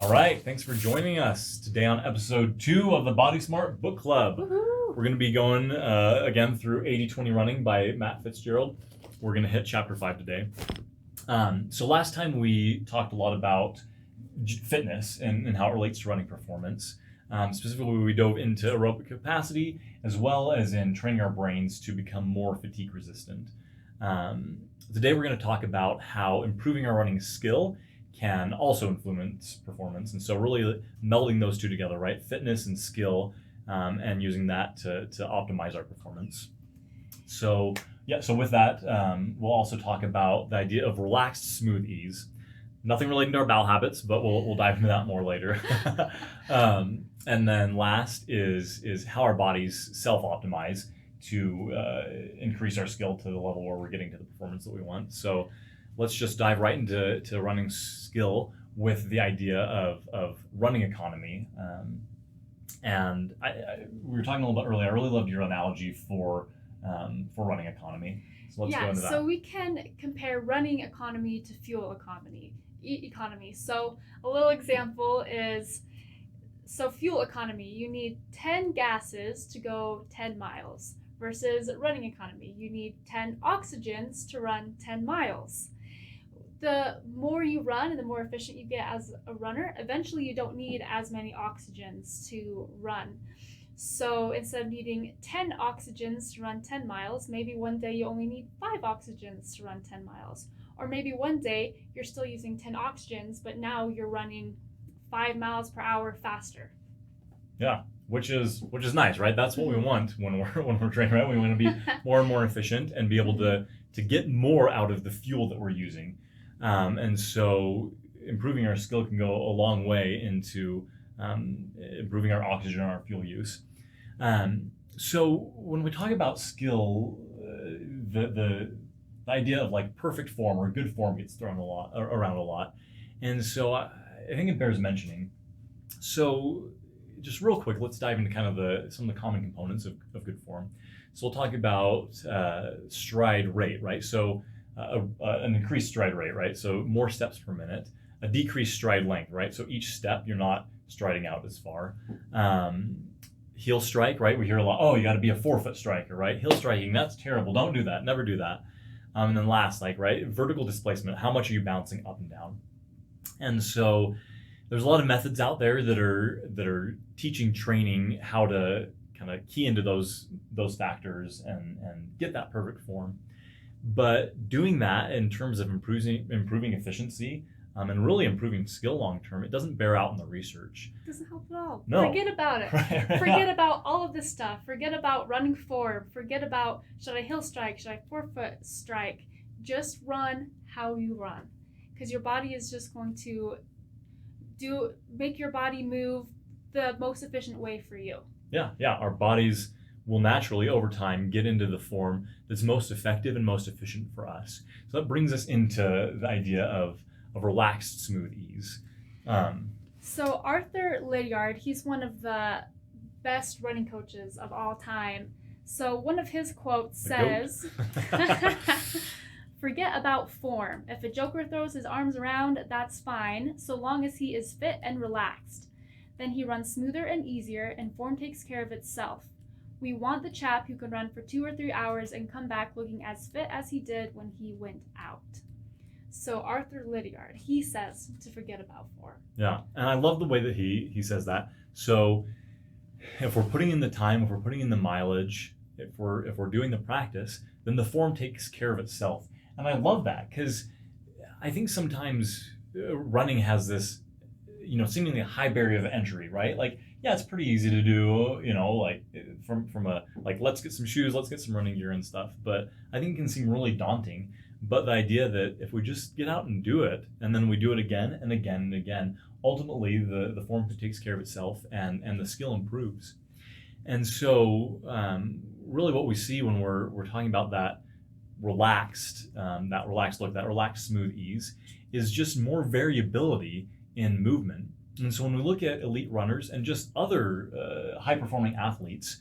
All right, thanks for joining us today on episode 2 of the Body Smart Book Club. Woohoo! We're going to be going again through 80-20 Running by Matt Fitzgerald. We're going to hit chapter 5 today. So last time we talked a lot about fitness and how it relates to running performance. Specifically, we dove into aerobic capacity as well as in training our brains to become more fatigue resistant. Today we're going to talk about how improving our running skill can also influence performance. And so really melding those two together, right? Fitness and skill, and using that to optimize our performance. So with that, we'll also talk about the idea of relaxed, smooth ease. Nothing relating to our bowel habits, but we'll dive into that more later. And then last is how our bodies self-optimize to increase our skill to the level where we're getting to the performance that we want. So let's just dive right into running skill with the idea of running economy. And we were talking a little bit earlier. I really loved your analogy for running economy. So let's go into that. So we can compare running economy to fuel economy. So a little example is, fuel economy, you need 10 gases to go 10 miles versus running economy. You need 10 oxygens to run 10 miles. The more you run and the more efficient you get as a runner, eventually you don't need as many oxygens to run. So instead of needing 10 oxygens to run 10 miles, maybe one day you only need 5 oxygens to run 10 miles. Or maybe one day you're still using 10 oxygens, but now you're running 5 miles per hour faster. Yeah, which is nice, right? That's what we want when we're training, right? We want to be more and more efficient and be able to get more out of the fuel that we're using. And so improving our skill can go a long way into improving our oxygen and our fuel use. So when we talk about skill, the idea of like perfect form or good form gets thrown around a lot. And so I think it bears mentioning. So just real quick, let's dive into kind of some of the common components of good form. So we'll talk about stride rate, right? So an increased stride rate, right? So more steps per minute. A decreased stride length, right? So each step you're not striding out as far. Heel strike, right? We hear a lot, oh, you got to be a 4-foot striker, right? Heel striking, that's terrible. Don't do that. Never do that. And then last, right? Vertical displacement. How much are you bouncing up and down? And so there's a lot of methods out there that are teaching training how to kind of key into those factors and get that perfect form. But doing that in terms of improving efficiency and really improving skill long term, it doesn't bear out in the research. It doesn't help at all. No. Forget about it. Right. Forget about all of this stuff. Forget about running forward. Forget about, should I heel strike? Should I 4-foot strike? Just run how you run. Because your body is just going to make your body move the most efficient way for you. Yeah. Our bodies will naturally, over time, get into the form that's most effective and most efficient for us. So that brings us into the idea of relaxed, smooth ease. So Arthur Lydiard, he's one of the best running coaches of all time. So one of his quotes says, "Forget about form. If a joker throws his arms around, that's fine, so long as he is fit and relaxed. Then he runs smoother and easier, and form takes care of itself. We want the chap who can run for 2 or 3 hours and come back looking as fit as he did when he went out." So Arthur Lydiard, he says to forget about form. Yeah, and I love the way that he says that. So if we're putting in the time, if we're putting in the mileage, if we're doing the practice, then the form takes care of itself. And I love that because I think sometimes running has this, seemingly high barrier of entry, right? Like, yeah, it's pretty easy to do, like from a, like, let's get some shoes, let's get some running gear and stuff. But I think it can seem really daunting. But the idea that if we just get out and do it, and then we do it again and again and again, ultimately the form takes care of itself and the skill improves. And so really what we see when we're talking about that relaxed look, that relaxed smooth ease, is just more variability in movement. And so when we look at elite runners and just other high-performing athletes,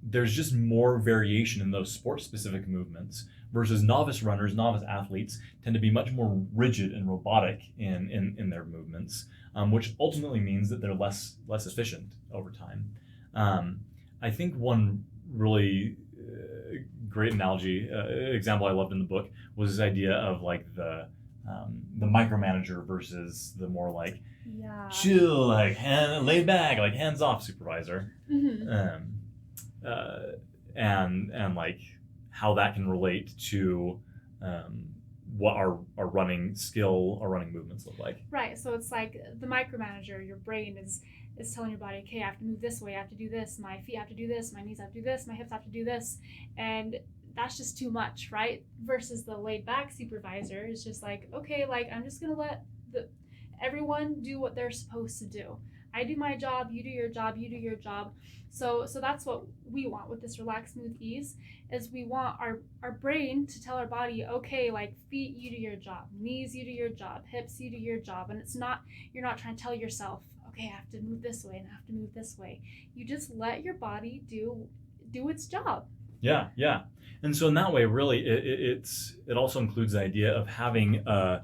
there's just more variation in those sport-specific movements versus novice runners, novice athletes tend to be much more rigid and robotic in their movements, which ultimately means that they're less efficient over time. I think one really great analogy, example I loved in the book was this idea of like the micromanager versus the more like chill, like laid back, like hands off supervisor, and like how that can relate to what our running skill, our running movements look like. Right. So it's like the micromanager. Your brain is telling your body, okay, I have to move this way, I have to do this, my feet have to do this, my knees have to do this, my hips have to do this, and that's just too much, right? Versus the laid back supervisor is just like, okay, like I'm just gonna let everyone do what they're supposed to do. I do my job, you do your job, you do your job. So that's what we want with this relaxed, smooth ease, is we want our brain to tell our body, okay, like feet, you do your job, knees, you do your job, hips, you do your job. And you're not trying to tell yourself, okay, I have to move this way and I have to move this way. You just let your body do its job. Yeah. And so in that way, really, it also includes the idea of having a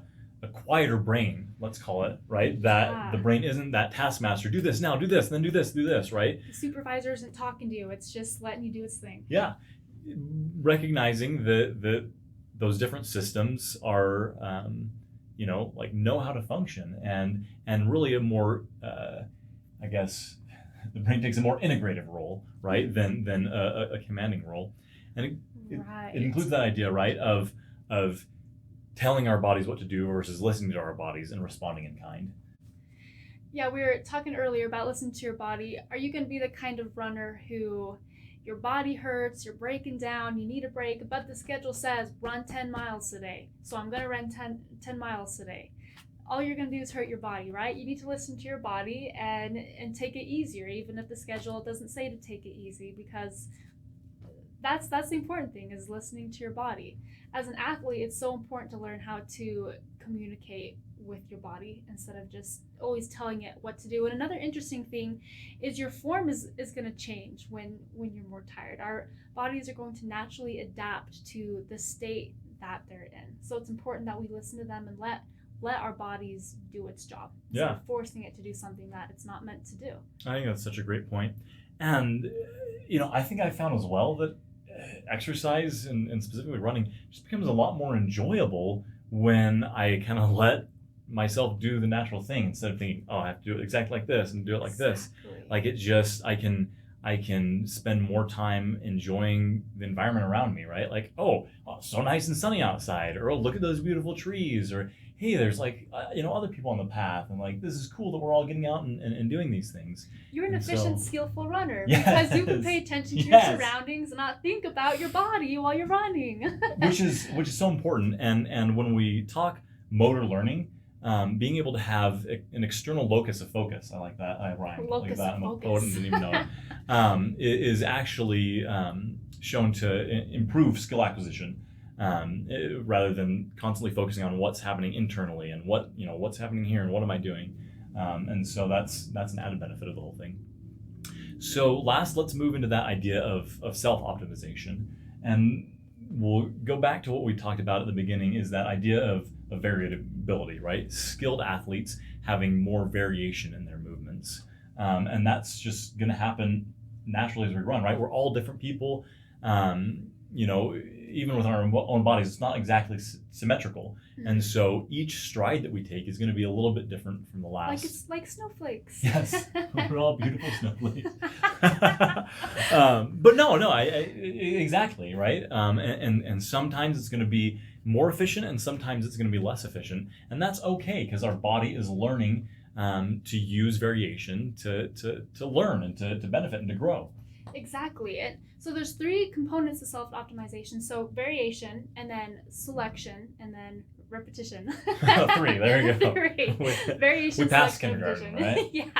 quieter brain, let's call it, right? That the brain isn't that taskmaster, do this now, do this, then do this, right? The supervisor isn't talking to you, it's just letting you do its thing. Yeah. Recognizing that those different systems are, like know how to function, and really a more, I guess, the brain takes a more integrative role, right, than a commanding role. And it includes that idea, right, of telling our bodies what to do versus listening to our bodies and responding in kind. Yeah, we were talking earlier about listening to your body. Are you going to be the kind of runner who your body hurts, you're breaking down, you need a break, but the schedule says run 10 miles today, so I'm going to run 10 miles today? All you're going to do is hurt your body, right? You need to listen to your body and take it easier, even if the schedule doesn't say to take it easy, because that's the important thing, is listening to your body. As an athlete, it's so important to learn how to communicate with your body instead of just always telling it what to do. And another interesting thing is your form is going to change when you're more tired. Our bodies are going to naturally adapt to the state that they're in. So it's important that we listen to them and let our bodies do its job instead of forcing it to do something that it's not meant to do. I think that's such a great point. And, I think I found as well that exercise and specifically running just becomes a lot more enjoyable when I kind of let myself do the natural thing instead of thinking, oh, I have to do it exactly like this and do it like this. Like it just, I can spend more time enjoying the environment around me, right? Like, oh, so nice and sunny outside, or oh, look at those beautiful trees, or hey, there's like, other people on the path, and like, this is cool that we're all getting out and doing these things. You're an efficient, skillful runner because you can pay attention to your surroundings and not think about your body while you're running. which is so important. And when we talk motor learning, being able to have an external locus of focus, I like that, I rhymed like that, I'm a poet and didn't even know it, is actually shown to improve skill acquisition. Rather than constantly focusing on what's happening internally and what's happening here and what am I doing, and so that's an added benefit of the whole thing. So last, let's move into that idea of self-optimization, and we'll go back to what we talked about at the beginning, is that idea of variability, right? Skilled athletes having more variation in their movements, and that's just going to happen naturally as we run, right? We're all different people. Even with our own bodies, it's not exactly symmetrical. And so each stride that we take is going to be a little bit different from the last. Like it's like snowflakes. Yes, we're all beautiful snowflakes. But no, exactly, right? And sometimes it's going to be more efficient and sometimes it's going to be less efficient. And that's okay, because our body is learning to use variation to learn and to benefit and to grow. Exactly. And so there's 3 components to self-optimization. So variation, and then selection, and then repetition. 3, there you go. 3. Variation, we passed selection, kindergarten, repetition. right? Yeah.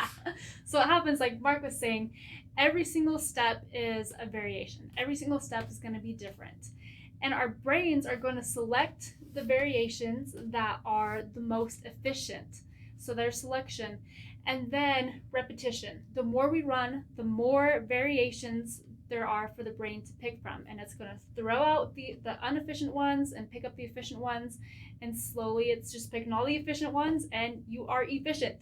So it happens, like Mark was saying, every single step is a variation. Every single step is going to be different. And our brains are going to select the variations that are the most efficient. So there's selection. And then repetition. The more we run, the more variations there are for the brain to pick from, and it's going to throw out the inefficient ones and pick up the efficient ones, and slowly it's just picking all the efficient ones and you are efficient.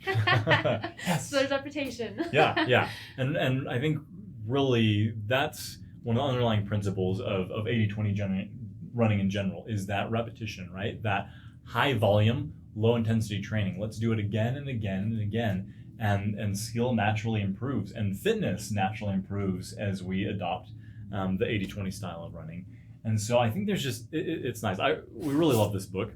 Yes. So there's reputation. Yeah. And I think really that's one of the underlying principles of 80-20 running in general, is that repetition, right? That high volume, low intensity training. Let's do it again and again and again. And skill naturally improves, and fitness naturally improves as we adopt the 80-20 style of running. And so I think there's just, it's nice. We really love this book.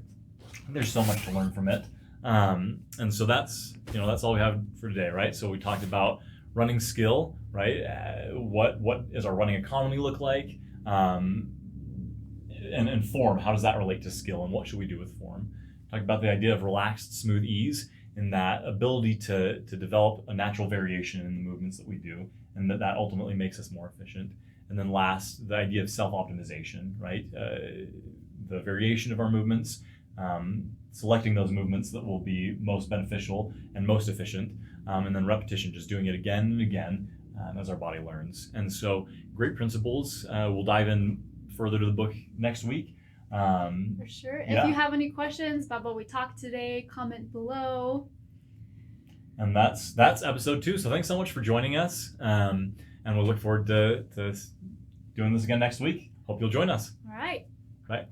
There's so much to learn from it. And so that's all we have for today, right? So we talked about running skill, right? What does our running economy look like? And form, how does that relate to skill, and what should we do with form? Talked about the idea of relaxed, smooth ease, in that ability to develop a natural variation in the movements that we do, and that ultimately makes us more efficient. And then last, the idea of self-optimization, right? The variation of our movements, selecting those movements that will be most beneficial and most efficient, and then repetition, just doing it again and again as our body learns. And so great principles. We'll dive in further to the book next week. For sure. If you have any questions about what we talked today, comment below. And that's episode 2. So thanks so much for joining us. And we'll look forward to doing this again next week. Hope you'll join us. All right. Bye.